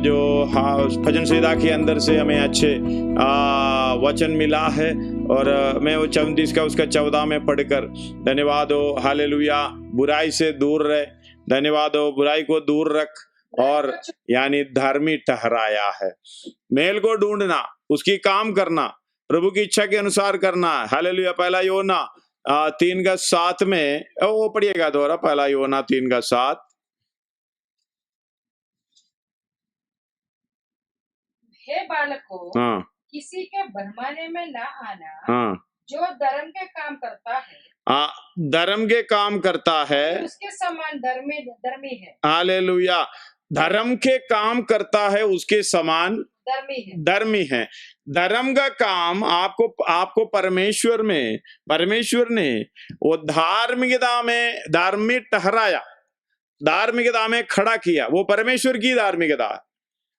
जो भजन संहिता के अंदर से हमें अच्छे वचन मिला है। और मैं वो 34 का उसका 14 में पढ़कर धन्यवाद हो, हालेलुया, बुराई से दूर रहे, धन्यवाद हो, बुराई को दूर रख और यानी धार्मी ठहराया है। मेल को ढूंढना, उसकी काम करना, प्रभु की इच्छा के अनुसार करना। हालेलुया। पहला योना 3:7 में वो पढ़िएगा दोबारा, पहला योना 3:7। हे बालकों, हाँ किसी के भरमाने में ना आना, हाँ, जो धर्म के काम करता है, धर्म के काम करता है, उसके समान धर्मी है। हालेलुया। धर्म के काम करता है, उसके समान धर्मी है। धर्म का काम आपको परमेश्वर ने वो धार्मिकता में धार्मिक ठहराया, धार्मिकता में खड़ा किया। वो परमेश्वर की धार्मिकता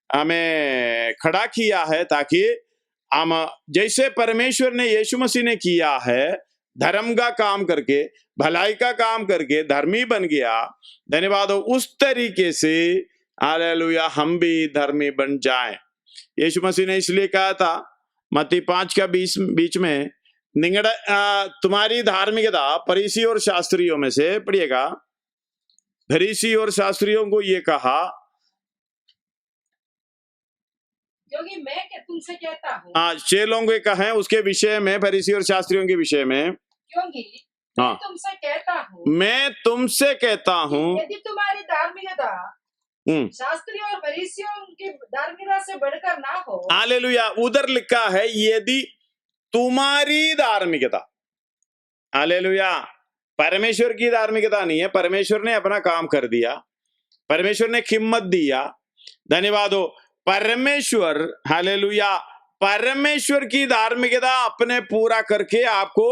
हमें खड़ा किया है, ताकि हम जैसे परमेश्वर ने यीशु मसीह ने किया है, धर्म का काम करके, भलाई का काम करके धर्मी बन गया, धन्यवाद हो, उस तरीके से हालेलुया हम भी धर्मी बन जाएं। यीशु मसीह ने इसलिए कहा था मत्ती 5:20 में, तुम्हारी धार्मिकता फरीसी और शास्त्रियों में से, पढ़िएगा, फरीसी और शास्त्रियों को ये कहा, क्योंकि मैं तुमसे कहता हूँ, चेलों के कहें उसके विषय में, फरीसी और शास्त्रियों के विषय में, क्योंकि मैं तुमसे कहता हूँ, यदि तुम्हारी धार्मिकता शास्त्री और फरीसियों की धार्मिकता से बढ़कर ना हो। हालेलुया। उधर लिखा है यदि तुम्हारी धार्मिकता, हालेलुया, परमेश्वर की धार्मिकता नहीं है। परमेश्वर ने अपना काम कर दिया, परमेश्वर ने कीमत दिया, धन्यवाद हो। परमेश्वर, हालेलुया, परमेश्वर की धार्मिकता अपने पूरा करके आपको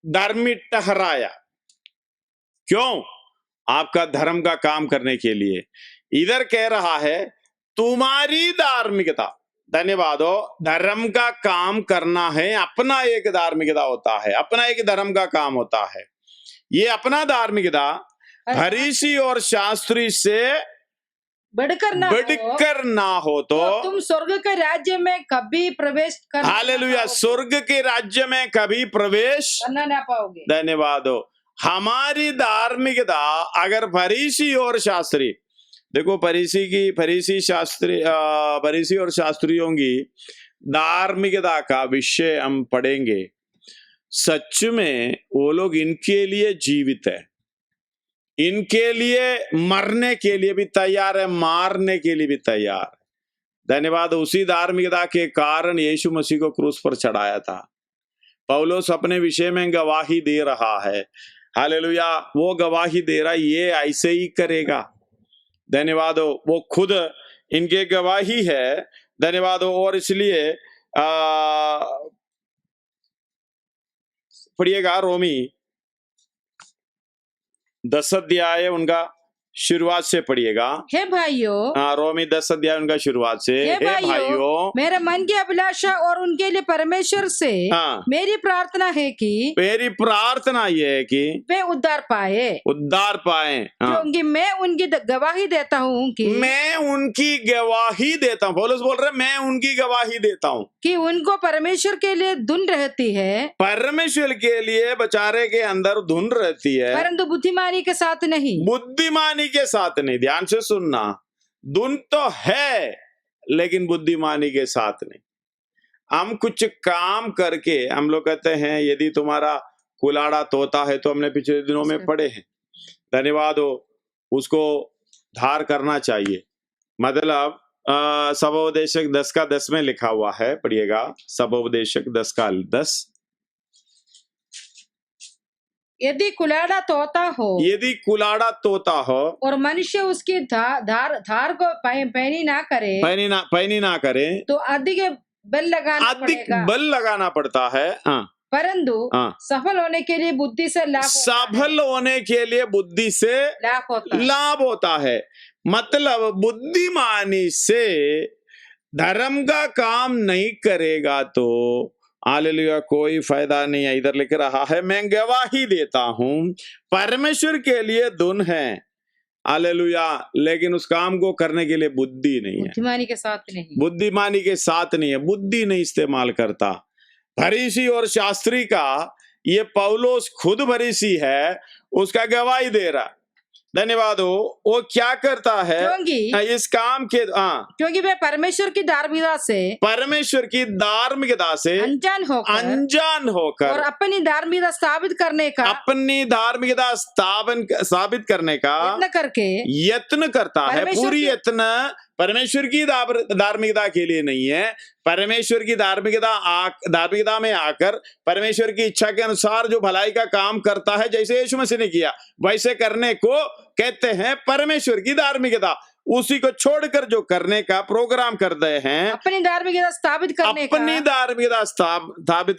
धार्मिक ठहराया। क्यों? आपका धर्म का काम करने के लिए। इधर कह रहा है तुम्हारी धार्मिकता, धन्यवाद हो, धर्म का काम करना है, अपना एक धार्मिकता होता है, अपना एक धर्म का काम होता है। ये अपना धार्मिकता फरीसी और शास्त्री से बढ़कर ना हो तो तुम स्वर्ग के राज्य में कभी प्रवेश कर, हालेलुया, स्वर्ग के राज्य में कभी प्रवेश करना ना पाओगे। धन्यवाद हो। हमारी धार्मिकता अगर फरीसी और शास्त्री, देखो फरीसी और शास्त्रियों की धार्मिकता का विषय हम पढ़ेंगे। सच में वो लोग इनके लिए जीवित है, इनके लिए मरने के लिए भी तैयार है, मारने के लिए भी तैयार है। धन्यवाद। उसी धार्मिकता के कारण यीशु मसीह को क्रूस पर चढ़ाया था। पौलुस अपने विषय में गवाही दे रहा है, हालेलुया, वो गवाही दे रहा, ये ऐसे ही करेगा, धन्यवाद हो, वो खुद इनके गवाही है, धन्यवाद हो। और इसलिए पढ़िएगा रोमी 10 अध्याय उनका शुरुआत से पढ़िएगा। हे भाइयों, रोमी 10 अध्याय उनका शुरुआत से, हे भाइयों, मेरे मन की अभिलाषा और उनके लिए परमेश्वर से मेरी प्रार्थना है कि, मेरी प्रार्थना ये है कि वे उद्धार पाए। क्योंकि मैं उनकी गवाही देता हूँ कि, मैं उनकी गवाही देता हूँ, पौलुस बोल रहे मैं उनकी गवाही देता हूँ कि उनको परमेश्वर के लिए धुन रहती है, परमेश्वर के लिए बेचारे के अंदर धुन रहती है, परंतु बुद्धिमानी के साथ नहीं, बुद्धिमानी के साथ नहीं। ध्यान से सुनना, धुन तो है लेकिन बुद्धिमानी के साथ नहीं। हम कुछ काम करके, हम लोग कहते हैं यदि तुम्हारा कुलाड़ा तोता है, तो हमने पिछले दिनों में पढ़े हैं, धन्यवाद हो, उसको धार करना चाहिए। मतलब सबोपदेशक 10:10 में लिखा हुआ है, पढ़िएगा, सबोपदेशक 10:10, यदि कुलाड़ा तोता हो और मनुष्य उसकी धार को पैनी ना करे तो अधिक बल लगाना पड़ता है। परंतु सफल होने के लिए बुद्धि से लाभ होता है। मतलब बुद्धिमानी से धर्म का काम नहीं करेगा तो हालेलुया कोई फायदा नहीं है। इधर लिख रहा है मैं गवाही देता हूं परमेश्वर के लिए धुन है, हालेलुया, लेकिन उस काम को करने के लिए बुद्धि नहीं है, बुद्धिमानी के साथ नहीं, बुद्धिमानी के साथ नहीं है, बुद्धि नहीं इस्तेमाल करता। फरीसी और शास्त्री का, ये पौलुस खुद फरीसी है, उसका गवाही दे रहा। धन्यवाद हो। वो क्या करता है इस काम के, क्योंकि वे परमेश्वर की धार्मिकता से अनजान होकर और अपनी धार्मिकता साबित करने का यत्न करता है। पूरी यत्न परमेश्वर की धार्मिकता के लिए नहीं है, परमेश्वर की धार्मिकता में आकर परमेश्वर की इच्छा के अनुसार जो भलाई का काम करता है, जैसे यीशु मसीह ने किया वैसे करने को कहते हैं परमेश्वर की धार्मिकता। उसी को छोड़कर जो करने का प्रोग्राम करते हैं, अपनी धार्मिकता स्थापित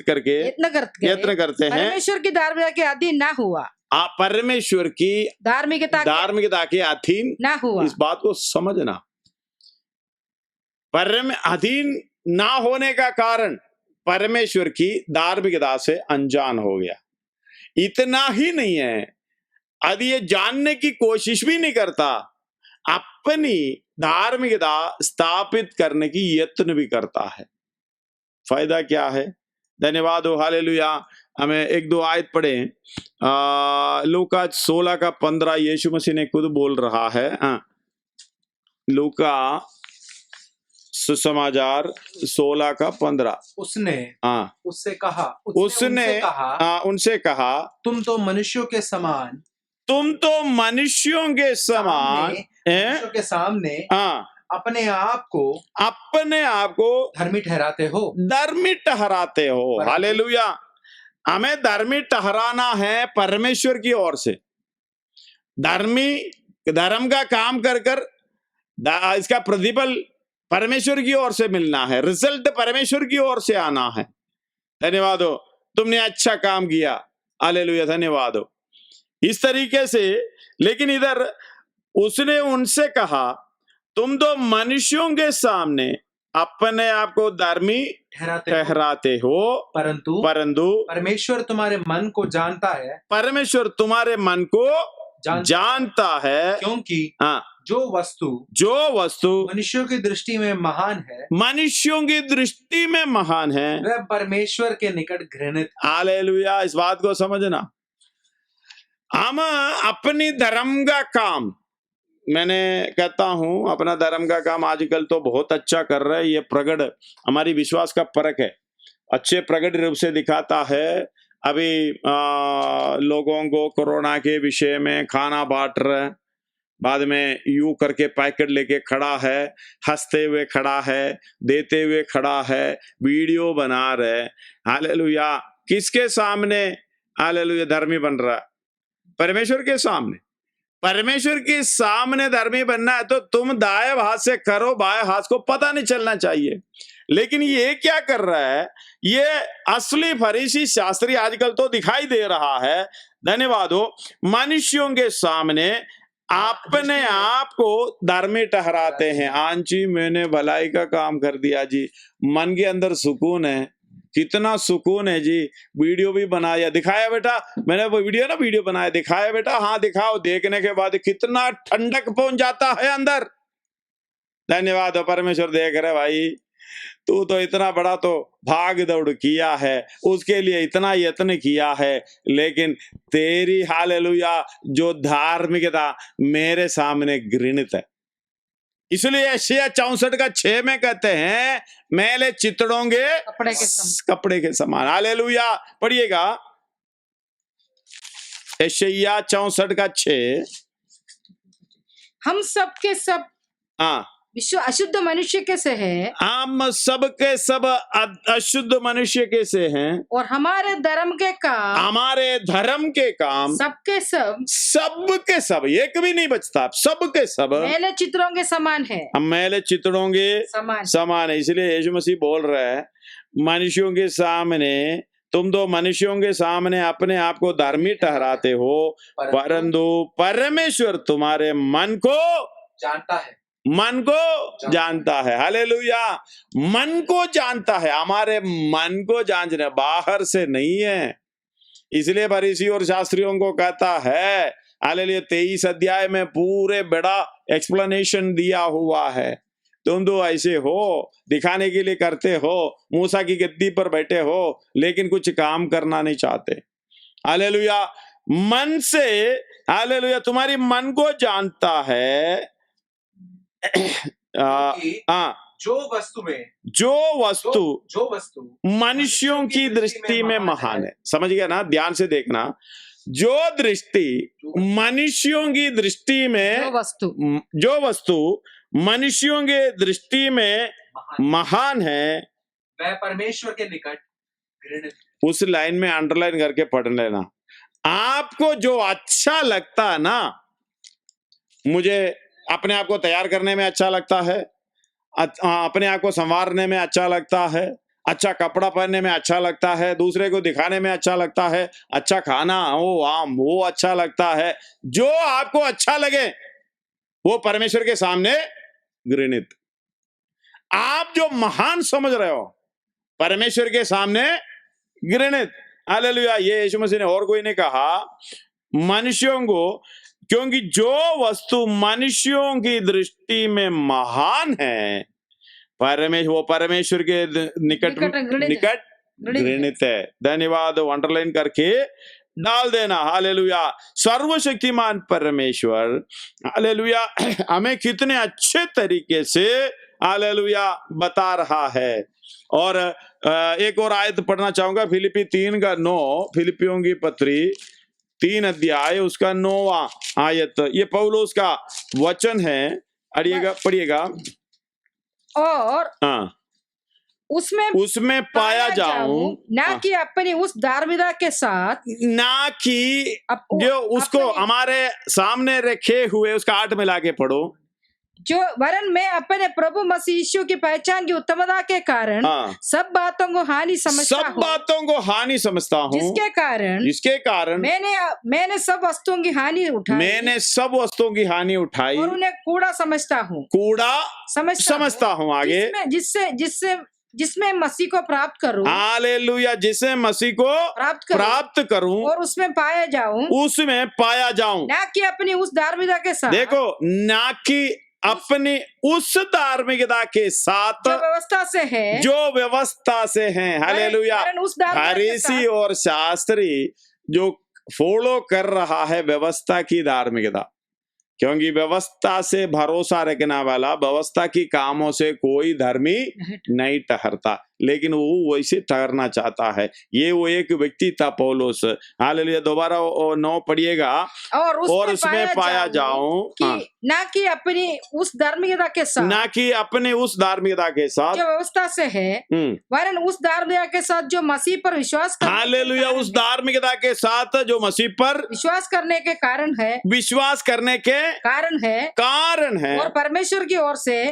करके यत्न करते हैं, परमेश्वर की धार्मिकता के अधीन ना हुआ, परमेश्वर की धार्मिकता के अधीन ना हुआ। इस बात को समझना, अधीन ना होने का कारण परमेश्वर की धार्मिकता से अनजान हो गया। इतना ही नहीं है, यदि ये जानने की कोशिश भी नहीं करता, अपनी धार्मिकता स्थापित करने की यत्न भी करता है, फायदा क्या है? धन्यवाद हो, हालेलुया। हमें एक दो आयत पढ़े, लूका 16 का 15, यीशु मसीह ने खुद बोल रहा है। लूका सुसमाचार 16 का 15। उसने उनसे कहा तुम तो मनुष्यों के समान के सामने अपने आप को धर्मी ठहराते हो। हालेलुया। हमें धर्मी ठहराना है परमेश्वर की ओर से। धर्म का काम कर इसका प्रतिफल परमेश्वर की ओर से मिलना है, रिजल्ट परमेश्वर की ओर से आना है। धन्यवाद हो, तुमने अच्छा काम किया, हालेलुया, धन्यवाद हो। इस तरीके से, लेकिन इधर उसने उनसे कहा तुम तो मनुष्यों के सामने अपने आप को धर्मी ठहराते हो, परंतु परमेश्वर तुम्हारे मन को जानता है। परमेश्वर तुम्हारे मन को जानता है, क्योंकि जो वस्तु मनुष्यों की दृष्टि में महान है, वह परमेश्वर के निकट घृणित। हालेलुया। इस बात को समझना, हम अपनी धर्म का काम, मैंने कहता हूं अपना धर्म का काम आजकल तो बहुत अच्छा कर रहे हैं। ये प्रगट हमारी विश्वास का परख है, अच्छे प्रगट रूप से दिखाता है। अभी लोगों को कोरोना के विषय में खाना बांट रहे, बाद में यू करके पैकेट लेके खड़ा है, हंसते हुए खड़ा है, देते हुए खड़ा है, वीडियो बना रहे। हालेलुया। किसके सामने हालेलुया धर्मी बन रहा है? परमेश्वर के सामने। परमेश्वर के सामने धर्मी बनना है तो तुम दाएं हाथ से करो, बाएं हाथ को पता नहीं चलना चाहिए। लेकिन ये क्या कर रहा है? ये असली फरीसी शास्त्री आजकल तो दिखाई दे रहा है। धन्यवाद हो। मनुष्यों के सामने अपने आप को धर्मी ठहराते हैं। हाँ जी, मैंने भलाई का काम कर दिया जी, मन के अंदर सुकून है। कितना सुकून है जी। वीडियो भी बनाया, दिखाया बेटा, मैंने वो वीडियो बनाया, दिखाया बेटा, हाँ दिखाओ। देखने के बाद कितना ठंडक पहुंच जाता है अंदर। धन्यवाद हो, परमेश्वर देख रहे भाई, तू तो इतना बड़ा तो भाग दौड़ किया है, उसके लिए इतना यत्न किया है, लेकिन तेरी हालेलुया जो धार्मिकता मेरे सामने घृणित है। इसलिए यशायाह 64 का 6 में कहते हैं मैले चितड़ोंगे कपड़े के समान। हालेलुया। पढ़िएगा यशायाह 64 का 6। हम सब के सब विश्व अशुद्ध मनुष्य के से है, हम सब के सब अशुद्ध मनुष्य के से हैं, और हमारे धर्म के काम सबके सब एक भी नहीं बचता, सबके सब मैले चित्रों के समान है। हम मैले चित्रों के समान है। इसलिए यीशु मसीह बोल रहा है मनुष्यों के सामने, तुम तो मनुष्यों के सामने अपने आप को धर्मी ठहराते हो, परंतु परमेश्वर तुम्हारे मन को जानता है। हालेलुया। मन को जानता है, हमारे मन को जानना, बाहर से नहीं है। इसलिए फरीसी और शास्त्रियों को कहता है हालेलुया 23 अध्याय में पूरे बड़ा एक्सप्लेनेशन दिया हुआ है। तुम तो ऐसे हो, दिखाने के लिए करते हो, मूसा की गद्दी पर बैठे हो, लेकिन कुछ काम करना नहीं चाहते। हालेलुया मन से, हालेलुया तुम्हारी मन को जानता है। जो वस्तु मनुष्यों की दृष्टि में महान है। समझ गया ना? ध्यान से देखना, जो दृष्टि मनुष्यों की दृष्टि में, जो वस्तु मनुष्यों के दृष्टि में महान है, वह परमेश्वर के निकट घृणित। उस लाइन में अंडरलाइन करके पढ़ लेना। आपको जो अच्छा लगता है ना, मुझे अपने आप को तैयार करने में अच्छा लगता है, अपने आप को संवारने में अच्छा लगता है, अच्छा कपड़ा पहनने में अच्छा लगता है, दूसरे को दिखाने में अच्छा लगता है, अच्छा खाना वो अच्छा लगता है। जो आपको अच्छा लगे वो परमेश्वर के सामने घृणित। आप जो महान समझ रहे हो परमेश्वर के सामने घृणित। हालेलुया। ये यीशु मसीह ने और कोई ने कहा मनुष्यों को, क्योंकि जो वस्तु मनुष्यों की दृष्टि में महान है वो परमेश्वर के निकट घृणित है। धन्यवाद। अंडरलाइन करके डाल देना। हालेलुया। सर्वशक्तिमान परमेश्वर, हालेलुया, हमें कितने अच्छे तरीके से, हालेलुया, बता रहा है। और एक और आयत पढ़ना चाहूंगा, फिलिपी 3:9, फिलिपियों की पत्री 3 अध्याय उसका 9वां आयत। ये पौलुस का वचन है, पढ़िएगा। और उसमें पाया जाऊं, ना कि अपनी उस धार्मिकता के साथ, ना कि जो उसको हमारे सामने रखे हुए, उसका 8 मिला के पढ़ो, जो वरन मैं अपने प्रभु मसीह यीशु की पहचान की उत्तमता के कारण सब बातों को हानि समझता हूँ, जिसके कारण मैंने सब वस्तुओं की हानि उठाई, और उन्हें कूड़ा समझता हूँ, आगे जिसमें मसीह को प्राप्त करूं। हालेलुया। जिसे मसीह को प्राप्त करूं और उसमें पाया जाऊं, ना कि अपनी उस धार्मिकता के साथ। देखो, ना कि अपनी उस धार्मिकता के साथ जो व्यवस्था से है। हालेलुया। फरीसी और शास्त्री जो फॉलो कर रहा है व्यवस्था की धार्मिकता, क्योंकि व्यवस्था से भरोसा रखने वाला व्यवस्था की कामों से कोई धर्मी नहीं ठहरता, लेकिन वो वैसे ठहरना चाहता है। ये वो एक व्यक्ति था पौलुस। हालेलुया। दोबारा 9 पढ़िएगा। और उसमें पाया जाऊं, ना कि अपनी उस धार्मिकता के साथ, जो व्यवस्था से है, वरन उस धार्मिकता के साथ जो मसीह पर विश्वास, हालेलुया, उस धार्मिकता के साथ जो मसीह पर विश्वास करने के कारण है, और परमेश्वर की ओर से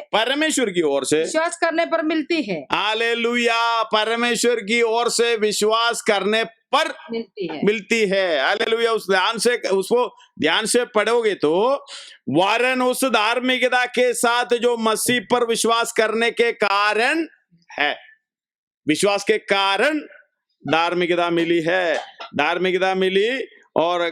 विश्वास करने पर मिलती है। हालेलुया। परमेश्वर की ओर से विश्वास करने पर मिलती है। हालेलुया। उसको ध्यान से पढ़ोगे तो, वरन उस धार्मिकता के साथ जो मसीह पर विश्वास करने के कारण है, विश्वास के कारण धार्मिकता मिली है, धार्मिकता मिली, और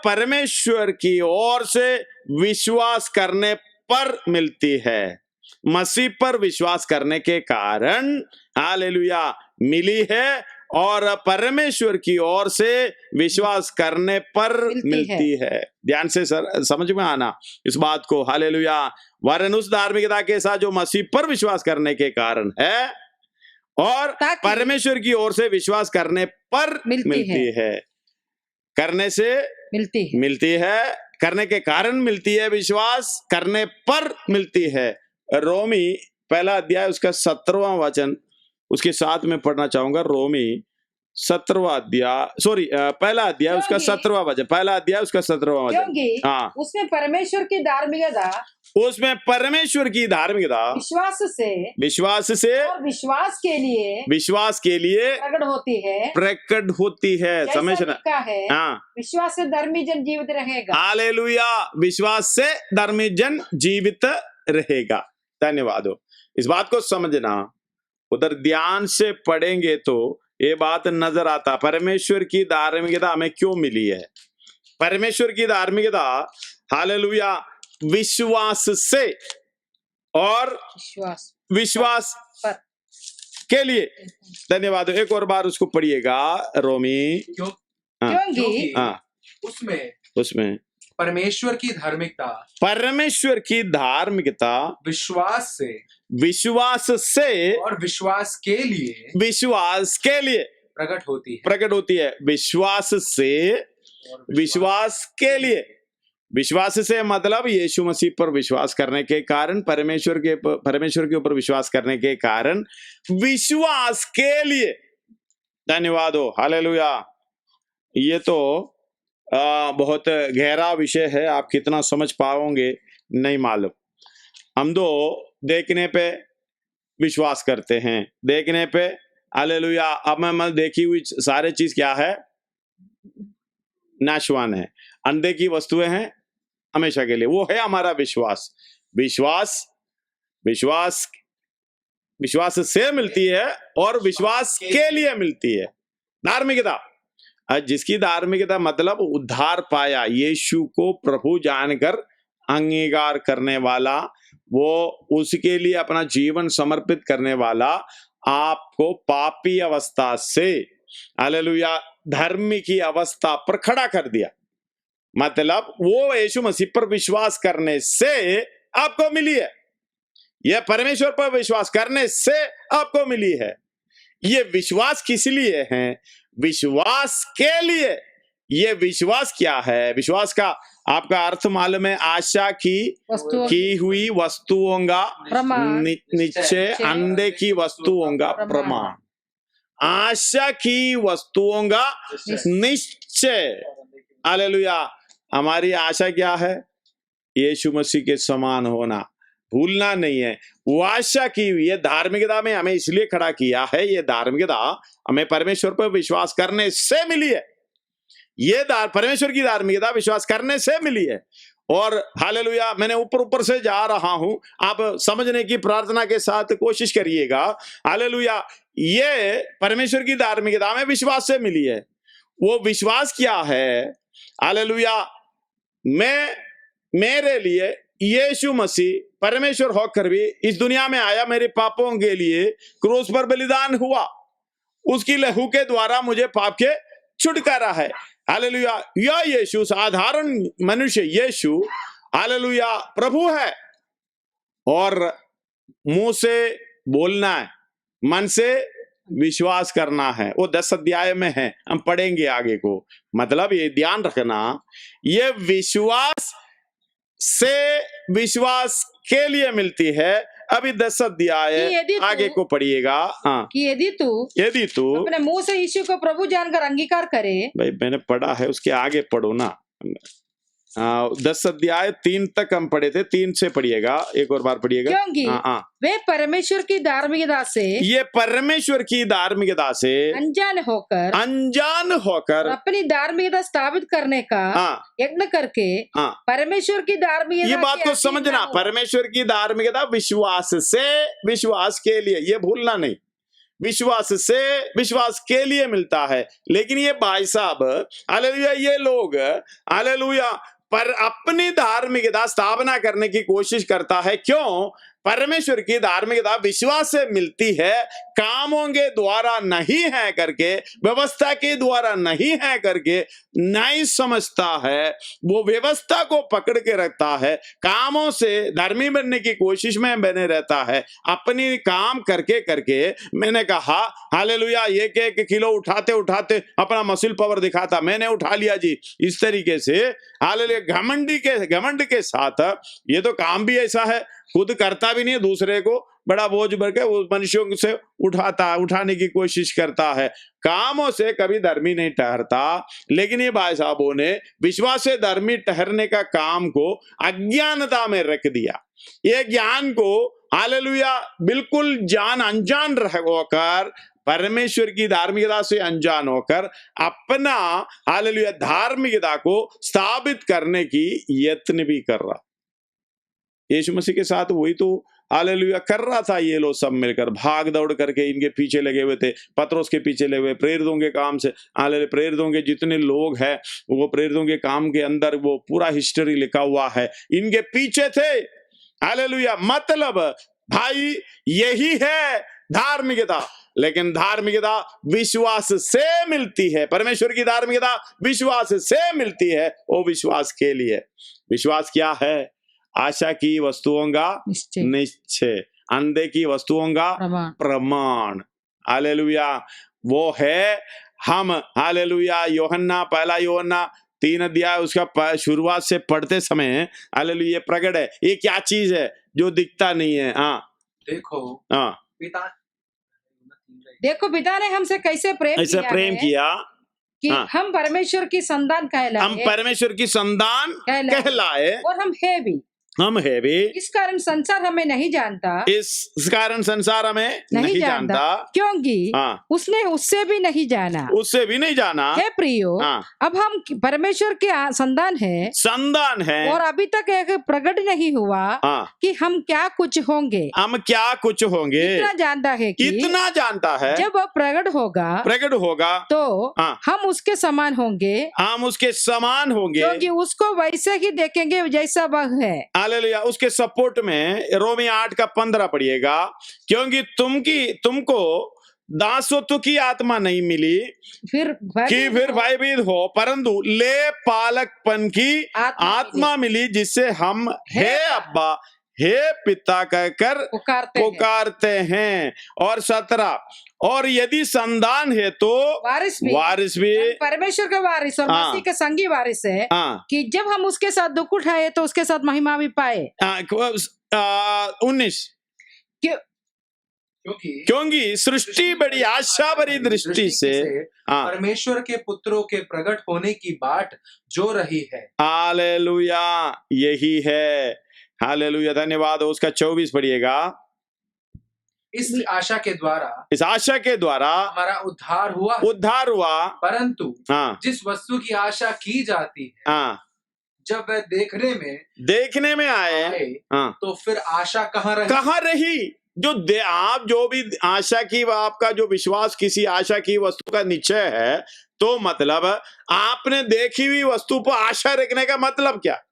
परमेश्वर की ओर से विश्वास करने पर मिलती है। मसीह पर विश्वास करने के कारण, हालेलुया, मिली है, और परमेश्वर की ओर से विश्वास करने पर मिलती है। ध्यान से समझ में आना इस बात को। हालेलुया। वरन उस धार्मिकता के साथ जो मसीह पर विश्वास करने के कारण है, और परमेश्वर की ओर से विश्वास करने पर मिलती है। करने से मिलती है, करने के कारण मिलती है, विश्वास करने पर मिलती है। रोमी 1 अध्याय उसका 17वां वचन उसके साथ में पढ़ना चाहूंगा। रोमी 17वां अध्याय, 1 अध्याय उसका 17वां वचन, 1 अध्याय उसका 17वां वचन। हाँ, उसमें परमेश्वर की धार्मिकता, विश्वास से और विश्वास के लिए प्रकट होती है। समझना। हाँ, विश्वास से धर्मी जन जीवित रहेगा। हालेलुया। विश्वास से धर्मी जन जीवित रहेगा। धन्यवाद हो। इस बात को समझना, उधर ध्यान से पढ़ेंगे तो ये बात नजर आता, परमेश्वर की धार्मिकता हमें क्यों मिली है। परमेश्वर की धार्मिकता हालेलुया विश्वास से और विश्वास के लिए। धन्यवाद। एक और बार उसको पढ़िएगा, रोमी। क्योंकि उसमें परमेश्वर की धार्मिकता विश्वास से और विश्वास के लिए प्रकट होती है। विश्वास से विश्वास के लिए। विश्वास से मतलब यीशु मसीह पर विश्वास करने के कारण, परमेश्वर के ऊपर विश्वास करने के कारण, विश्वास के लिए। धन्यवाद हो, हालेलुया। ये तो बहुत गहरा विषय है, आप कितना समझ पाओगे नहीं मालूम। हम तो देखने पे विश्वास करते हैं, देखने पे हालेलुया। अब मैं देखी हुई सारे चीज क्या है? नाशवान है। अनदेखी वस्तुएं हैं हमेशा के लिए। वो है हमारा विश्वास। विश्वास से मिलती है और विश्वास के लिए मिलती है धार्मिकता। जिसकी धार्मिकता मतलब उद्धार पाया, यीशु को प्रभु जानकर अंगीकार करने वाला, वो उसके लिए अपना जीवन समर्पित करने वाला, आपको पापी अवस्था से हालेलुया धर्मी की अवस्था पर खड़ा कर दिया। मतलब वो यीशु मसीह पर विश्वास करने से आपको मिली है। यह परमेश्वर पर विश्वास करने से आपको मिली है। ये विश्वास किस लिए है? विश्वास के लिए। ये विश्वास क्या है? विश्वास का आपका अर्थ मालूम है? आशा की हुई वस्तुओं का निश्चय, अनदेखी वस्तुओं का प्रमाण। आशा की वस्तुओं का निश्चय। हालेलुया। हमारी आशा क्या है? यीशु मसीह के समान होना, भूलना नहीं है। वो आशा की हुई है। धार्मिकता में हमें इसलिए खड़ा किया है। ये धार्मिकता हमें परमेश्वर पर विश्वास करने से मिली है। ये परमेश्वर की धार्मिकता विश्वास करने से मिली है। और हालेलुया, मैंने ऊपर से जा रहा हूं, आप समझने की प्रार्थना के साथ कोशिश करिएगा। हालेलुया, ये परमेश्वर की धार्मिकता में विश्वास से मिली है। वो विश्वास क्या है? हालेलुया, मेरे लिए यीशु मसीह परमेश्वर होकर भी इस दुनिया में आया, मेरे पापों के लिए क्रूस पर बलिदान हुआ। उसकी लहू के द्वारा मुझे पाप के छुटकारा है। हालेलुया। यह यीशु साधारण मनुष्य, यीशु हालेलुया प्रभु है। और मुंह से बोलना है, मन से विश्वास करना है। वो 10 अध्याय में है, हम पढ़ेंगे आगे को। मतलब ये ध्यान रखना, ये विश्वास से विश्वास के लिए मिलती है। अभी 10 अध्याय आगे को पढ़िएगा। हाँ, कि यदि तू अपने मुंह से यीशु को प्रभु जानकर अंगीकार करे। भाई मैंने पढ़ा है, उसके आगे पढ़ो ना। 10 अध्याय 3 तक हम पढ़े थे, 3 से पढ़िएगा, एक और बार पढ़िएगा। क्योंकि वे परमेश्वर की धार्मिकता से, ये परमेश्वर की धार्मिकता से अनजान होकर अपनी धार्मिकता स्थापित करने का यत्न करके परमेश्वर की धार्मिकता। ये बात को समझना, परमेश्वर की धार्मिकता विश्वास से विश्वास के लिए, ये भूलना नहीं। विश्वास से विश्वास के लिए मिलता है। लेकिन ये भाई साहब हालेलुया, ये लोग हालेलुया पर अपनी धार्मिकता स्थापना करने की कोशिश करता है। क्यों? परमेश्वर की धार्मिकता विश्वास से मिलती है, कामों के द्वारा नहीं है करके, व्यवस्था के द्वारा नहीं है करके नहीं समझता है। वो व्यवस्था को पकड़ के रखता है, कामों से धर्मी बनने की कोशिश में बने रहता है। अपनी काम करके मैंने कहा हालेलुया, 1 किलो उठाते उठाते अपना मसल पावर दिखाता, मैंने उठा लिया जी, इस तरीके से हालेलुया घमंड के साथ। ये तो काम भी ऐसा है, खुद करता भी नहीं, दूसरे को बड़ा बोझ भर के उस मनुष्यों से उठाने की कोशिश करता है। कामों से कभी धर्मी नहीं ठहरता। लेकिन ये भाई साहबों ने विश्वास से धर्मी ठहरने का काम को अज्ञानता में रख दिया। ये ज्ञान को हालेलुया बिल्कुल अनजान होकर, परमेश्वर की धार्मिकता से अनजान होकर अपना हालेलुया धार्मिकता को स्थापित करने की यत्न भी कर रहा। यीशु मसीह के साथ वही तो हालेलुया कर रहा था। ये लोग सब मिलकर भाग दौड़ करके इनके पीछे लगे हुए थे, पतरस के पीछे लगे हुए, प्रेरितों के काम से। हालेलुया, प्रेरितों के जितने लोग हैं वो प्रेरितों के काम के अंदर वो पूरा हिस्ट्री लिखा हुआ है, इनके पीछे थे। हालेलुया, मतलब भाई यही है धार्मिकता। लेकिन धार्मिकता विश्वास से मिलती है, परमेश्वर की धार्मिकता विश्वास से मिलती है। वो विश्वास के लिए, विश्वास क्या है? आशा की वस्तुओं का निश्चय, अनदेखी वस्तुओं का प्रमाण। हालेलुया, वो है हम। हालेलुया, यूहन्ना, पहला यूहन्ना 3 अध्याय उसका शुरुआत से पढ़ते समय हालेलुया प्रकट है। ये क्या चीज है जो दिखता नहीं है? हाँ देखो, हाँ, देखो पिता ने हमसे कैसे प्रेम किया कि हम परमेश्वर की संतान कहलाए, हम परमेश्वर की संतान कहलाए और हम है भी। इस कारण संसार हमें नहीं जानता, इस कारण संसार हमें नहीं जानता, क्योंकि उसने उससे भी नहीं जाना। हे प्रियो, अब हम परमेश्वर के संतान है और अभी तक एक प्रकट नहीं हुआ कि हम क्या कुछ होंगे। इतना जानता है जब वह प्रकट होगा तो हम उसके समान होंगे, क्योंकि उसको वैसे ही देखेंगे जैसा वह है। हालेलुया, उसके सपोर्ट में रोमी 8 का 15 पढ़िएगा। क्योंकि तुमको दासत्व की आत्मा नहीं मिली फिर भयभीत हो, परंतु ले पालकपन की आत्मा मिली, जिससे हम हे अब्बा, हे पिता कहकर पुकारते हैं। और 17, और यदि संतान है तो वारिस भी परमेश्वर के वारिस और मसीह के संगी वारिस है, कि जब हम उसके साथ दुख उठाए तो उसके साथ महिमा भी पाए। 19, क्योंकि सृष्टि बड़ी आशा भरी दृष्टि से परमेश्वर के पुत्रों के प्रकट होने की बाट जो रही है। हालेलुया, यही है। हालेलुया, धन्यवाद। उसका 24 पढ़िएगा। इस आशा के द्वारा हमारा उद्धार हुआ, परंतु जिस वस्तु की आशा की जाती है जब वह देखने में आए तो फिर आशा कहाँ रही? आप जो भी आशा की, आपका जो विश्वास किसी आशा की वस्तु का निश्चय है, तो मतलब आपने देखी हुई वस्तु पर आशा रखने का मतलब क्या?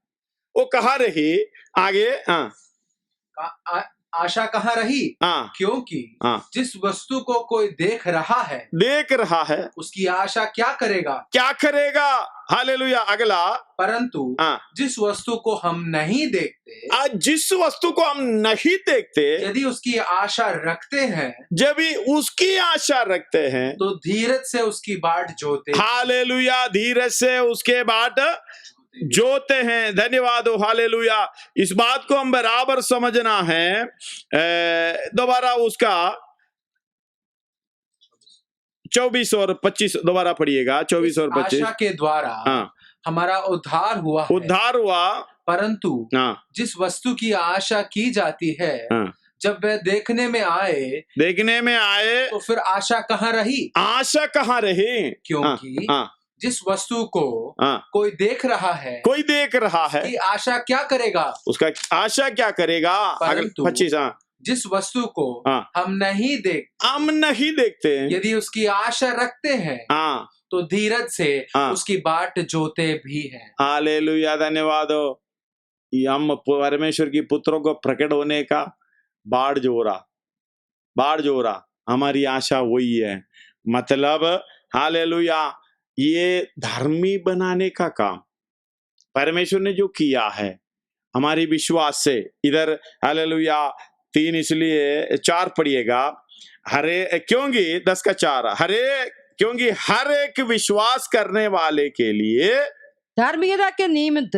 वो कहाँ रही? आगे आशा कहाँ रही? क्योंकि जिस वस्तु को कोई देख रहा है उसकी आशा क्या करेगा? हालेलुया, अगला, परंतु जिस वस्तु को हम नहीं देखते, यदि उसकी आशा रखते हैं तो धीरज से उसकी बाट जोते। हालेलुया, धीरज से उसके बाट जोते हैं। धन्यवाद हो। हालेलुया, इस बात को हम बराबर समझना है। दोबारा उसका 24 और 25 दोबारा पढ़िएगा। 24 और 25। आशा के द्वारा हमारा उद्धार हुआ, परंतु जिस वस्तु की आशा की जाती है जब वह देखने में आए तो फिर आशा कहाँ रही? क्योंकि जिस वस्तु को कोई देख रहा है उसकी आशा क्या करेगा? उसका आशा क्या करेगा? 25, जिस वस्तु को हम नहीं देखते, यदि उसकी आशा रखते हैं तो धीरज से उसकी बाट जोते भी हैं। हालेलुया, धन्यवाद हो। हम परमेश्वर की पुत्रों को प्रकट होने का बाढ़ जोरा हमारी आशा वही है। मतलब हालेलुया, ये धर्मी बनाने का काम परमेश्वर ने जो किया है हमारी विश्वास से। इधर हालेलुया 3 इसलिए 4 पढ़िएगा। क्योंकि 10 का 4, क्योंकि हर एक विश्वास करने वाले के लिए धार्मिकता के निमित्त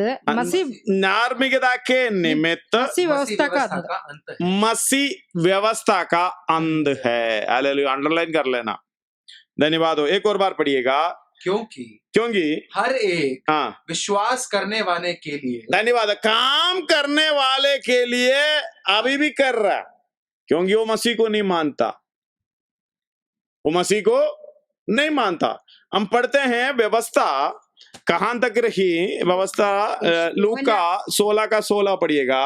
मसीह व्यवस्था का अंत है। हालेलुया, अंडरलाइन कर लेना। धन्यवाद हो। एक और बार पढ़िएगा। क्योंकि हर एक विश्वास करने वाले के लिए, धन्यवाद, काम करने वाले के लिए अभी भी कर रहा, क्योंकि वो मसीह को नहीं मानता। हम पढ़ते हैं व्यवस्था कहां तक रही? व्यवस्था लूका 16 का 16 पढ़िएगा।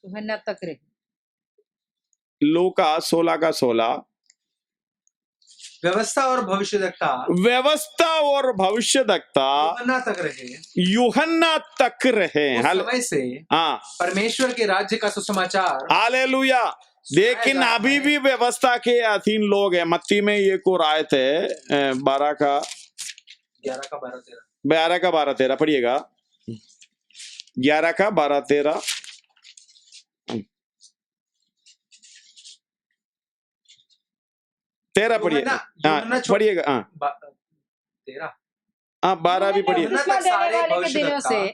यूहन्ना तक रही। लूका 16:16। व्यवस्था और भविष्यद्वक्ता, व्यवस्था और भविष्यद्वक्ता यूहन्ना तक रहे, यूहन्ना तक रहे। उस समय से हाँ, परमेश्वर के राज्य का सुसमाचार, हालेलुया। लेकिन अभी भी व्यवस्था के अधीन लोग हैं। मत्ती में ये को आयत है 11 का 12-13 पढ़िएगा। 11 का 12-13 13 पढ़िएगा। हाँ पढ़िएगा। हाँ 12 भी पढ़िए।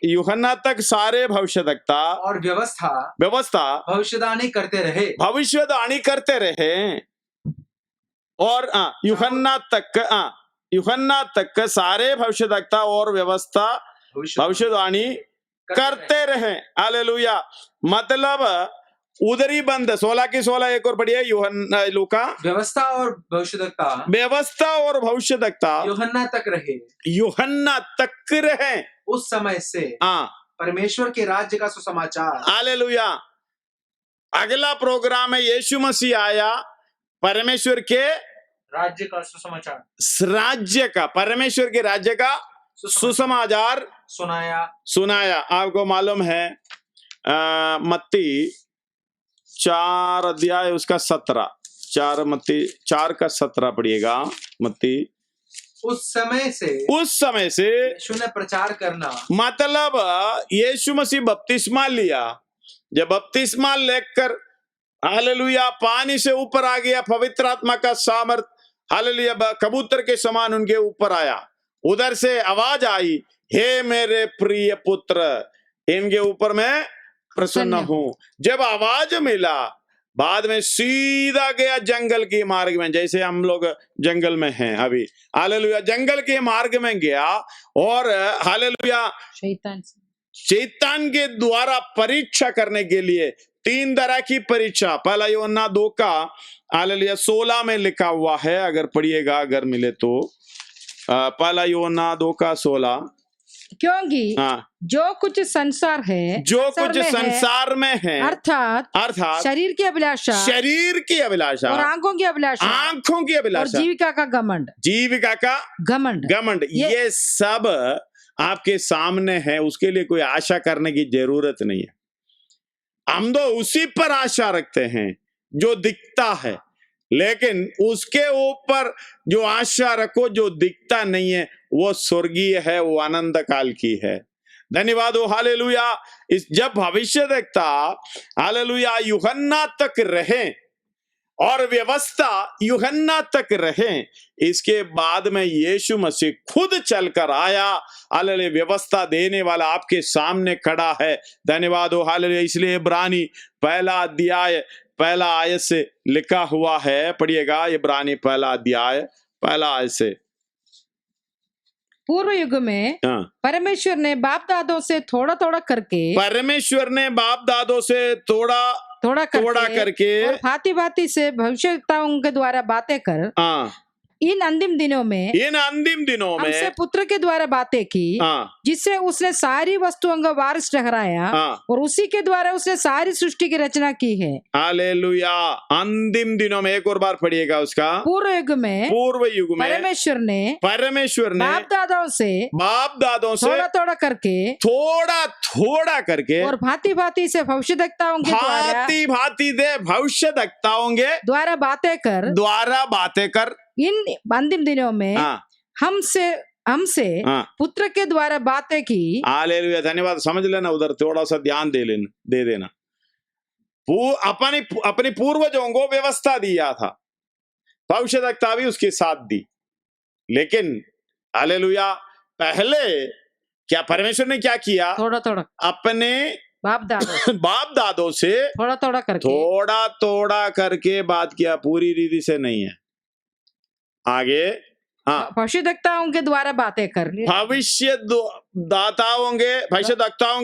यूहन्ना तक सारे भविष्यद्वक्ता और व्यवस्था भविष्यवाणी करते रहे और यूहन्ना तक सारे भविष्यद्वक्ता और व्यवस्था भविष्यवाणी करते रहे। हालेलुया। मतलब उधरी बंद 16 एक और पढ़िए। लूका व्यवस्था और भविष्यद्वक्ता यूहन्ना तक रहे उस समय से परमेश्वर के राज्य का सुसमाचार। हालेलुया। अगला प्रोग्राम है यीशु मसीह आया, परमेश्वर के राज्य का सुसमाचार, परमेश्वर के राज्य का सुसमाचार सुनाया। आपको मालूम है मत्ती 4 अध्याय उसका 17 मत्ती 4 का 17 पढ़िएगा। मत्ती उस समय से यीशु ने प्रचार करना, मतलब यीशु मसीह बपतिस्मा लिया। जब बपतिस्मा लेकर हालेलुया पानी से ऊपर आ गया, पवित्र आत्मा का सामर्थ हालेलुया कबूतर के समान उनके ऊपर आया। उधर से आवाज आई, हे मेरे प्रिय पुत्र, इनके ऊपर मैं प्रसन्न हूं। जब आवाज मिला, बाद में सीधा गया जंगल के मार्ग में। जैसे हम लोग जंगल में हैं अभी, हालेलुया जंगल के मार्ग में गया और हालेलुया शैतान के द्वारा परीक्षा करने के लिए 3 तरह की परीक्षा। पहला यूहन्ना 2 का हालेलुया 16 में लिखा हुआ है, अगर पढ़िएगा अगर मिले तो। पहला यूहन्ना 2 का 16। क्योंकि जो कुछ संसार में है अर्थात शरीर की अभिलाषा और आंखों की अभिलाषा और जीविका का घमंड ये सब आपके सामने है। उसके लिए कोई आशा करने की जरूरत नहीं है। हम तो उसी पर आशा रखते हैं जो दिखता है, लेकिन उसके ऊपर जो आशा रखो जो दिखता नहीं है वो स्वर्गीय है, वो आनंद काल की है। धन्यवाद हो हालेलुया। इस जब भविष्यद्वक्ता हालेलुया यूहन्ना तक रहे और व्यवस्था यूहन्ना तक रहे, इसके बाद में यीशु मसीह खुद चलकर आया। हालेलुया व्यवस्था देने वाला आपके सामने खड़ा है। धन्यवाद हो हालेलुया। इसलिए इब्रानी 1 अध्याय 1 आयत से लिखा हुआ है, पढ़िएगा। इब्रानी 1 अध्याय 1 आयत से। पूर्व युग में परमेश्वर ने बाप दादों से थोड़ा करके और भांति भांति से भविष्यवक्ताओं के द्वारा बातें कर इन अंतिम दिनों में हमसे पुत्र के द्वारा बातें की, जिससे उसने सारी वस्तुओं का वारिस ठहराया और उसी के द्वारा उसने सारी सृष्टि की रचना की है। हालेलुया। अंतिम दिनों में एक और बार पढ़िएगा उसका। पूर्व युग में परमेश्वर ने बाप दादों से थोड़ा थोड़ा करके और भांति भांति से भविष्यद्वक्ताओं के द्वारा बातें कर इन अंतिम दिनों में हमसे पुत्र के द्वारा बातें की। हालेलुया। धन्यवाद। समझ लेना, उधर थोड़ा सा ध्यान दे देना। अपने पूर्वजों को व्यवस्था दिया था, भविष्यद्वक्ता भी उसके साथ दी। लेकिन हालेलुया पहले क्या परमेश्वर ने क्या किया? थोड़ा अपने बाप दादों से थोड़ा करके बात किया, पूरी रीति से नहीं है। आगे भविष्यद्वक्ताओं के द्वारा बातें कर, भविष्यद्वक्ताओं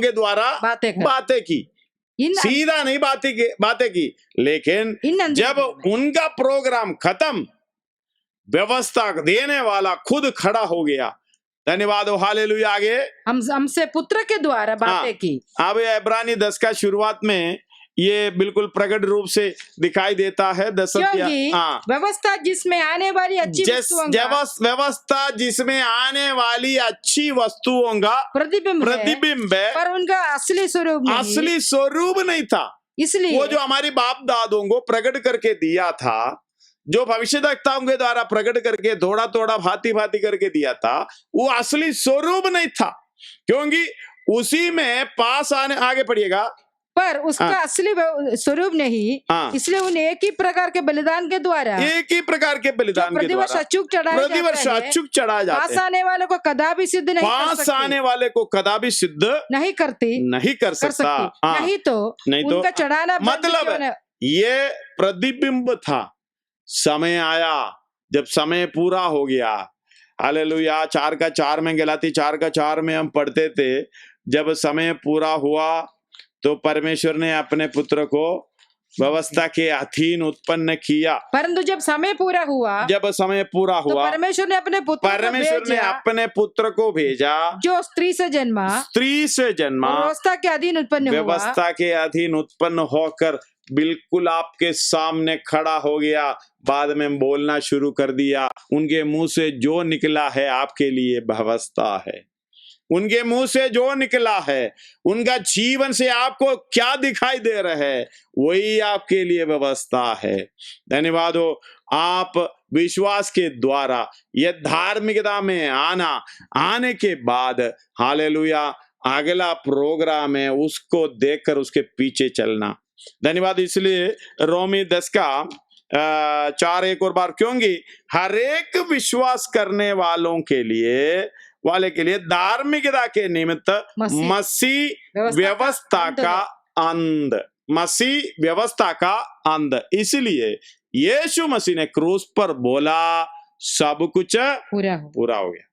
के द्वारा बातें की। सीधा नहीं बातें की, लेकिन जब उनका प्रोग्राम खत्म, व्यवस्था देने वाला खुद खड़ा हो गया। धन्यवाद हो हालेलुया। आगे हमसे पुत्र के द्वारा बातें की। अब इब्रानी 10 का शुरुआत में ये बिल्कुल प्रकट रूप से दिखाई देता है। क्योंकि व्यवस्था जिसमें आने वाली अच्छी व्यवस्था जिसमें आने वाली अच्छी वस्तुओं का प्रतिबिंब है, पर उनका असली स्वरूप नहीं था। इसलिए वो जो हमारी बाप दादों को प्रकट करके दिया था, जो भविष्यद्वक्ताओं के द्वारा प्रकट करके थोड़ा थोड़ा भांति भांति करके दिया था, वो असली स्वरूप नहीं था, क्योंकि उसी में पास आने, आगे पढ़िएगा, पर उसका असली स्वरूप नहीं। इसलिए उन एक ही प्रकार के बलिदान के द्वारा प्रतिवर्ष अचूक चढ़ाया जाता है, पास आने वाले को कदापि सिद्ध नहीं नहीं कर सकता। नहीं तो उनका चढ़ाना, मतलब ये प्रतिबिंब था। समय आया जब समय पूरा हो गया। हालेलुया। 4:4 में, गलाती 4:4 में हम पढ़ते थे, जब समय पूरा हुआ तो परमेश्वर ने अपने पुत्र को व्यवस्था के अधीन उत्पन्न किया। परंतु जब समय पूरा हुआ तो परमेश्वर ने अपने पुत्र को भेजा, जो स्त्री से जन्मा व्यवस्था के अधीन उत्पन्न होकर बिल्कुल आपके सामने खड़ा हो गया। बाद में बोलना शुरू कर दिया। उनके मुंह से जो निकला है आपके लिए व्यवस्था है। उनके मुंह से जो निकला है, उनका जीवन से आपको क्या दिखाई दे रहा है, वही आपके लिए व्यवस्था है। धन्यवाद हो। आप विश्वास के द्वारा ये धार्मिकता में आने के बाद, हालेलुया, अगला प्रोग्राम है उसको देखकर उसके पीछे चलना। धन्यवाद। इसलिए रोमी 10:4 एक और बार, क्योंकि हर एक विश्वास करने वालों के लिए धार्मिकता के निमित्त मसीह व्यवस्था का अंध। इसलिए यीशु मसीह ने क्रूस पर बोला, सब कुछ पूरा हो गया।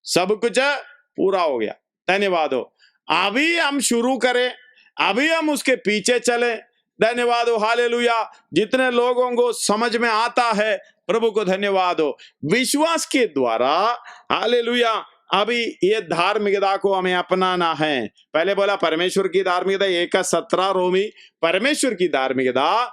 सब कुछ पूरा हो गया। धन्यवाद हो। अभी हम शुरू करें, अभी हम उसके पीछे चले। धन्यवाद हो। हालेलुया। जितने लोगों को समझ में आता है, प्रभु को धन्यवाद हो। विश्वास के द्वारा, हालेलुया, अभी ये धार्मिकता को हमें अपनाना है। पहले बोला परमेश्वर की धार्मिकता, 1:17 रोमी, परमेश्वर की धार्मिकता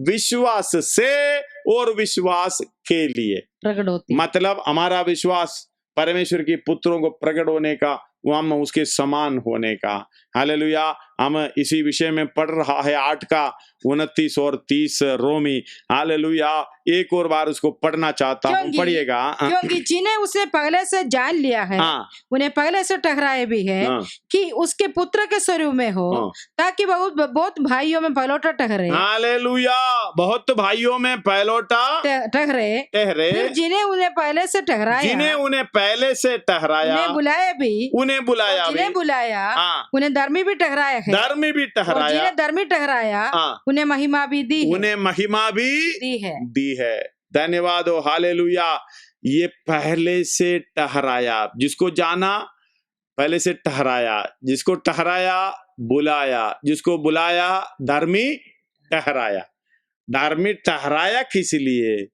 विश्वास से और विश्वास के लिए प्रकट होती। मतलब हमारा विश्वास परमेश्वर की पुत्रों को प्रकट होने का, वो हम उसके समान होने का। हालेलुया। हम इसी विषय में पढ़ रहा है 8:29 और 30 रोमी। हालेलुया। एक और बार उसको पढ़ना चाहता हूँ, पढ़िएगा। क्योंकि जिन्हें उसने पहले से जान लिया है, उन्हें पहले से ठहराए भी है कि उसके पुत्र के स्वरूप में हो, ताकि बहुत भाइयों में पहलौठा ठहरे। हालेलुया। बहुत भाइयों में पहलौठा ठहरे। जिन्हें उन्हें पहले से ठहराया, उन्हें बुलाया भी, उन्हें धर्मी भी ठहराया है। जिन्हें धर्मी ठहराया, उन्हें महिमा भी दी है। धन्यवाद हो। हालेलुया। ये पहले से ठहराया, जिसको जाना पहले से ठहराया, जिसको ठहराया बुलाया, जिसको बुलाया धर्मी ठहराया। धर्मी ठहराया किस लिए?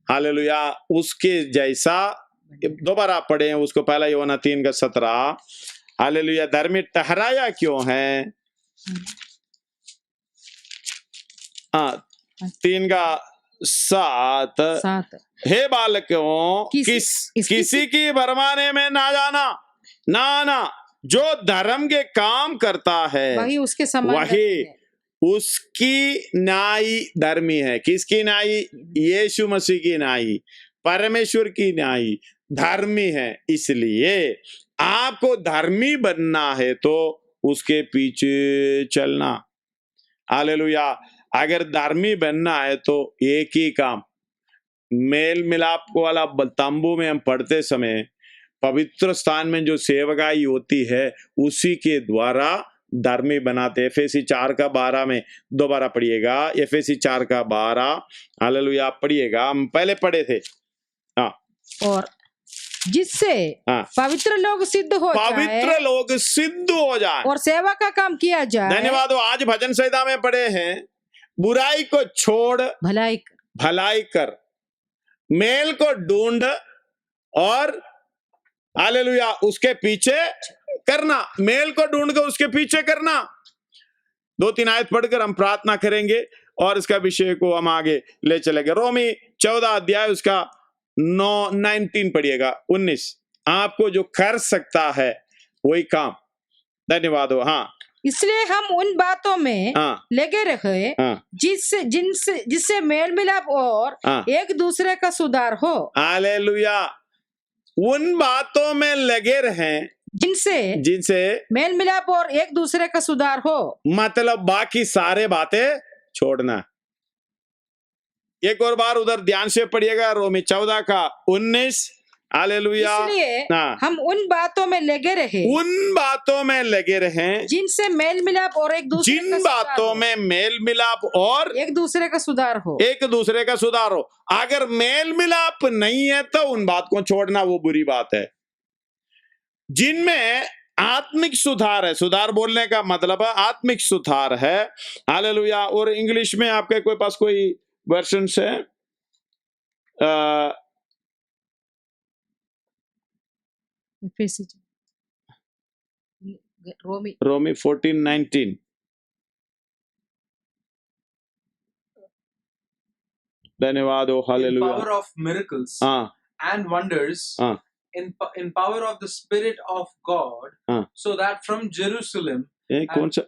हालेलुया। उसके जैसा, दोबारा पढ़े उसको, पहला यूहन्ना 3:17। हालेलुया। धर्मी ठहराया क्यों है? 3:7। हे बालकों, किसी की भरमाने में ना जाना, जो धर्म के काम करता है वही उसके समान, वही उसकी न्यायी धर्मी है। किसकी न्यायी? यीशु मसीह की न्यायी, परमेश्वर की न्यायी धर्मी है। इसलिए आपको धर्मी बनना है तो उसके पीछे चलना। हालेलुया। अगर धर्मी बनना है तो एक ही काम, मेल मिलाप वाला तंबू में हम पढ़ते समय पवित्र स्थान में जो सेवकाई होती है, उसी के द्वारा धर्मी बनाते। एफएसी 4:12 में दोबारा पढ़िएगा। एफएसी 4:12। हालेलुया। पढ़िएगा, हम पहले पढ़े थे। और जिससे पवित्र लोग सिद्ध हो जाए और सेवा का काम किया जाए। धन्यवाद। आज भजन संहिता में पढ़े हैं, बुराई को छोड़ भलाई कर, मेल को ढूंढ और हालेलुया उसके पीछे करना। मेल को ढूंढ कर उसके पीछे करना। 2-3 आयत पढ़कर हम प्रार्थना करेंगे और इसका विषय को हम आगे ले चलेंगे। रोमी 14 अध्याय उसका 19 पढ़िएगा, 19। आपको जो कर सकता है वही काम। धन्यवाद हो। हाँ, इसलिए हम उन बातों में लगे रहे जिससे मेल मिलाप और एक दूसरे का सुधार हो। हालेलुया। उन बातों में लगे रहें जिनसे मेल मिलाप और एक दूसरे का सुधार हो। मतलब बाकी सारे बातें छोड़ना। एक और बार उधर ध्यान से पढ़िएगा, रोमी 14 का 19। हालेलुया। इसलिए हम उन बातों में लगे रहें जिनसे मेल मिलाप और एक दूसरे का सुधार हो। अगर मेल मिलाप नहीं है तो उन बात को छोड़ना वो बुरी बात है। जिनमें आत्मिक सुधार है, सुधार बोलने का मतलब है आत्मिक सुधार है। हालेलुया। और इंग्लिश में आपके कोई पास कोई वर्जन है? रोमी 14:19। धन्यवाद हो। Hallelujah. Power of miracles and wonders in power of the Spirit of God, so that from Jerusalem कौन सा?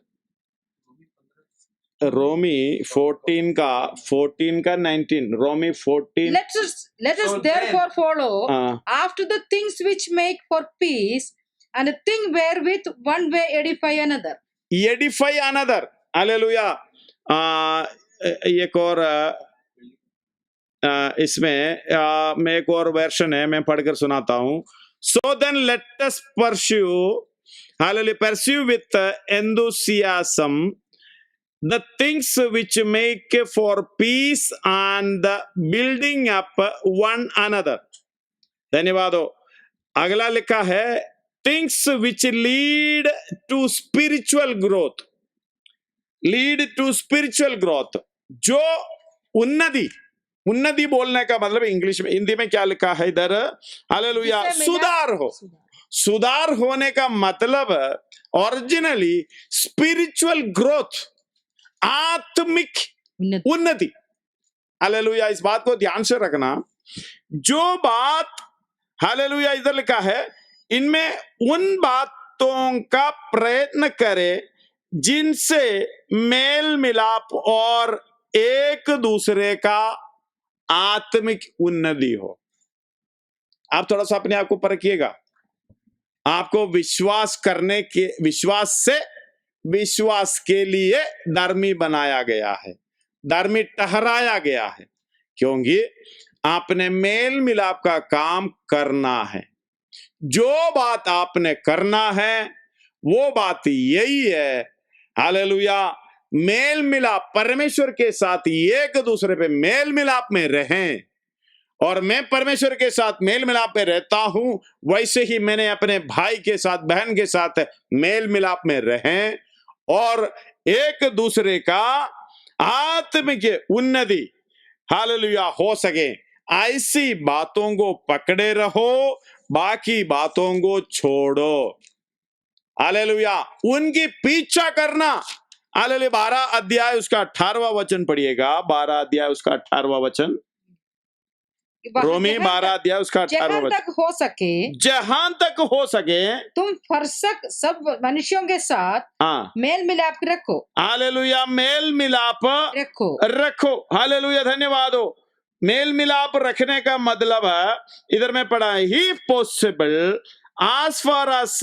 रोमी 14 का 19। रोमी 14। Let us therefore follow after the things which make for peace, and the thing wherewith one may edify another. Hallelujah. एक और इसमें मैं एक और वर्षन है, मैं पढ़कर सुनाता हूँ। So then let us pursue, hallelujah, pursue with enthusiasm the things which make for peace and the building up one another. धन्यवाद हो। अगला लिखा है things which lead to spiritual growth, जो उन्नति बोलने का मतलब इंग्लिश में, हिंदी में क्या लिखा है इधर? हालेलुया। सुधार होने का मतलब ओरिजिनली स्पिरिचुअल ग्रोथ, आत्मिक उन्नति। हालेलुया। इस बात को ध्यान से रखना। जो बात हालेलुया इधर लिखा है, इनमें उन बातों का प्रयत्न करे जिनसे मेल मिलाप और एक दूसरे का आत्मिक उन्नति हो। आप थोड़ा सा अपने आप को परखिएगा। आपको विश्वास के लिए धर्मी बनाया गया है, धर्मी ठहराया गया है, क्योंकि आपने मेल मिलाप का काम करना है। जो बात आपने करना है वो बात यही है, हालेलुया, मेल मिलाप परमेश्वर के साथ एक दूसरे पे मेल मिलाप में रहें। और मैं परमेश्वर के साथ मेल मिलाप में रहता हूं, वैसे ही मैंने अपने भाई के साथ, बहन के साथ मेल मिलाप में रहें और एक दूसरे का आत्मिक उन्नति हालेलुया हो सके। ऐसी बातों को पकड़े रहो, बाकी बातों को छोड़ो। हालेलुया। उनकी पीछा करना। हालेलुया। 12 अध्याय उसका 18वां वचन पढ़िएगा। 12 अध्याय उसका 18वां वचन। रोमी 12 अध्याय उसका 18वां वचन। जहां तक हो सके तुम फरसक सब मनुष्यों के साथ मेल मिलाप रखो। हालेलुया। मेल मिलाप रखो। हालेलुया। धन्यवाद हो। मेल मिलाप रखने का मतलब है, इधर में पढ़ा, ही possible as far as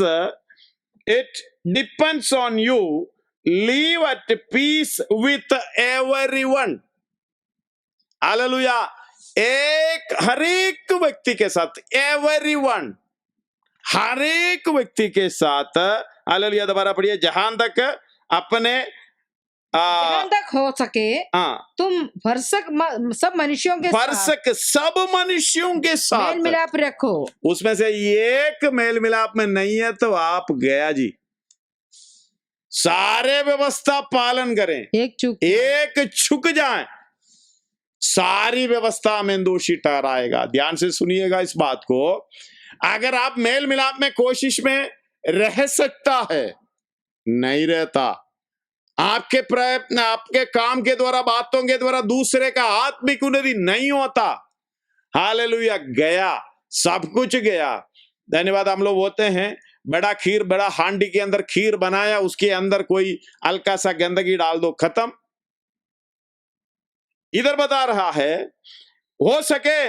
it depends on you, live at peace with everyone. Hallelujah. हर एक व्यक्ति के साथ, everyone, हर एक व्यक्ति के साथ। हालेलुया। दोबारा पढ़िए। जहां तक अपने जहां तक हो सके तुम भरसक सब मनुष्यों के साथ मेल मिलाप रखो। उसमें से एक मेल मिलाप में नहीं है तो आप गया जी। सारे व्यवस्था पालन करें, एक चुक जाए, सारी व्यवस्था में दोषी ठहराएगा। ध्यान से सुनिएगा इस बात को। अगर आप मेल मिलाप में कोशिश में रह सकता है, नहीं रहता, आपके प्रयत्न, आपके काम के द्वारा, बातों के द्वारा दूसरे का आत्मिक उन्नति नहीं होता। हालेलुया, गया, सब कुछ गया। धन्यवाद। हम लोग होते हैं, बड़ा हांडी के अंदर खीर बनाया, उसके अंदर कोई हल्का सा गंदगी डाल दो, खत्म। इधर बता रहा है, हो सके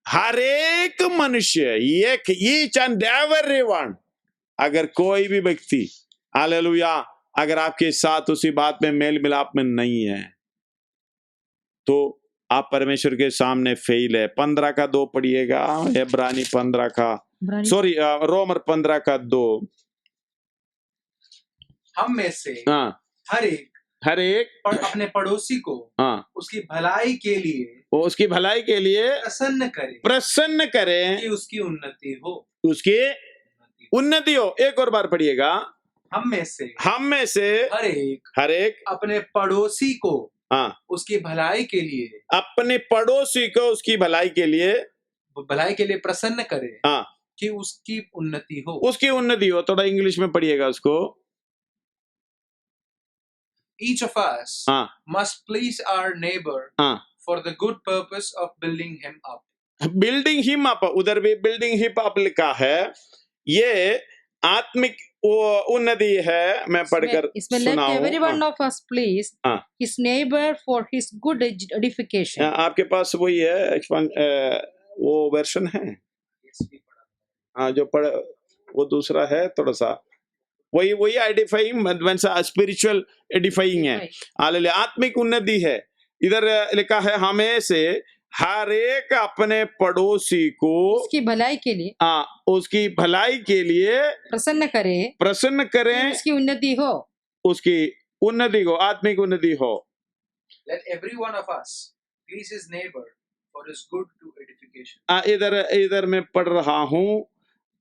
हर एक मनुष्य, एक ईच एंड एवरी वन, अगर कोई भी व्यक्ति, हालेलुया, अगर आपके साथ उसी बात में मेल मिलाप में नहीं है तो आप परमेश्वर के सामने फेल है। 15 का 2 पढ़िएगा, इब्रानी 15 का, सॉरी रोमर 15 का 2। हम में से हाँ, हर एक अपने पड़ोसी को उसकी भलाई के लिए प्रसन्न करे कि उसकी उन्नति हो। एक और बार पढ़िएगा। हम में से हर एक अपने पड़ोसी को उसकी भलाई के लिए प्रसन्न करे कि उसकी उन्नति हो। थोड़ा इंग्लिश में पढ़िएगा उसको। Each of us must please our neighbor for the good purpose of building him up. Building him up, उधर भी building him up लिखा है। ये आत्मिक उन्नति है। मैं पढ़कर सुनाऊं। Let everyone of us please his neighbor for his good edification. आपके पास वही है, वो वर्षन है। हाँ, जो पढ़ वो दूसरा है, थोड़ा सा वही एडिफाइंग, स्पिरिचुअल एडिफाइंग है। हालेलुया, आत्मिक उन्नति है। इधर लिखा है, हमें से हर एक अपने पड़ोसी को उसकी भलाई के लिए प्रसन्न करे, उसकी उन्नति हो, आत्मिक उन्नति हो। Let every one of us please his neighbor for his good to edification. इधर मैं पढ़ रहा हूँ,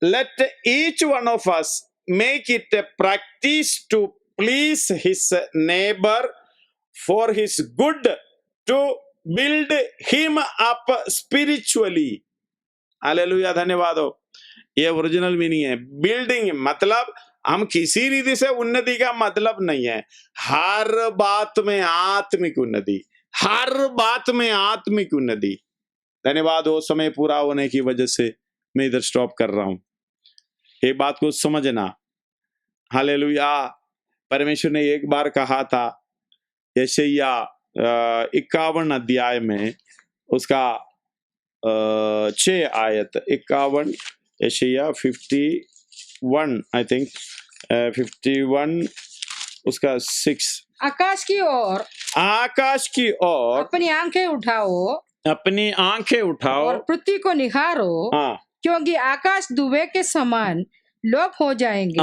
let each one of us make it a practice to please his neighbor for his good to build him up spiritually. Hallelujah, धन्यवाद हो। ये original meaning है। Building मतलब हम किसी रीति से उन्नति का मतलब नहीं है, हर बात में आत्मिक उन्नति, धन्यवाद हो। समय पूरा होने की वजह से मैं इधर स्टॉप कर रहा हूं। ये बात को समझना। हालेलुया, परमेश्वर ने एक बार कहा था, यशायाह 51 अध्याय में उसका 6 आयत, 51, यशायाह 51 आई थिंक 51 उसका 6। आकाश की ओर अपनी आंखें उठाओ और पृथ्वी को निहारो, क्योंकि आकाश धुएं के समान लोप हो जाएंगे।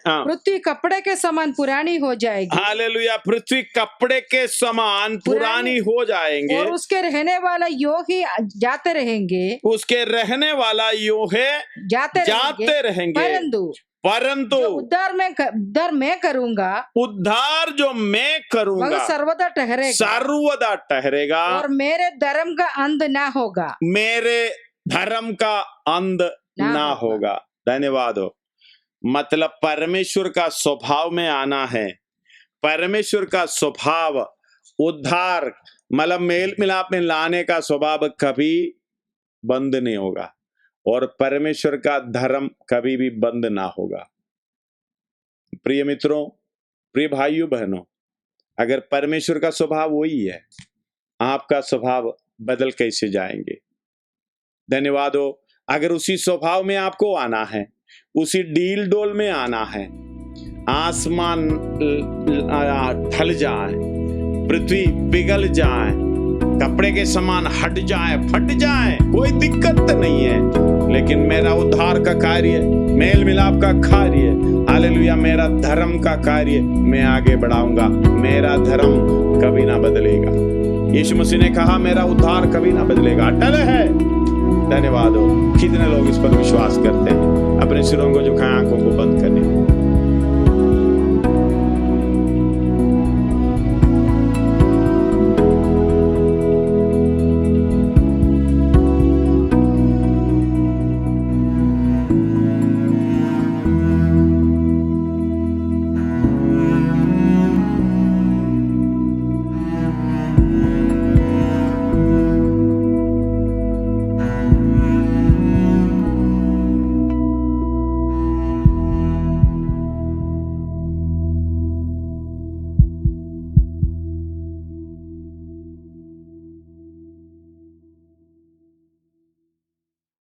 पृथ्वी कपड़े के समान पुरानी हो जाएगी। हालेलुया, पृथ्वी कपड़े के समान पुरानी हो जाएंगे और उसके रहने वाला यूं ही जाते रहेंगे। परंतु उद्धार मैं करूंगा, जो मैं करूंगा वह सर्वदा ठहरेगा और मेरे धर्म का अंत ना होगा। धन्यवाद हो। मतलब परमेश्वर का स्वभाव में आना है। परमेश्वर का स्वभाव उद्धार, मतलब मेल मिलाप में लाने का स्वभाव कभी बंद नहीं होगा और परमेश्वर का धर्म कभी भी बंद ना होगा। प्रिय मित्रों, प्रिय भाइयों बहनों, अगर परमेश्वर का स्वभाव वही है, आपका स्वभाव बदल कैसे जाएंगे? धन्यवाद हो। अगर उसी स्वभाव में आपको आना है, उसी डील डोल में आना है, आसमान ढल जाए, पृथ्वी पिघल जाए, कपड़े के समान हट जाए, फट जाए, कोई दिक्कत नहीं है, लेकिन मेरा उद्धार का कार्य, मेल मिलाप का कार्य, हालेलुया, मेरा धर्म का कार्य मैं आगे बढ़ाऊंगा। मेरा धर्म कभी ना बदलेगा। यीशु मसीह ने कहा, मेरा उद्धार कभी ना बदलेगा, अटल है। धन्यवाद हो। कितने लोग इस पर विश्वास करते हैं? अपने सिरों को झुकाएं, आंखों को बंद करें।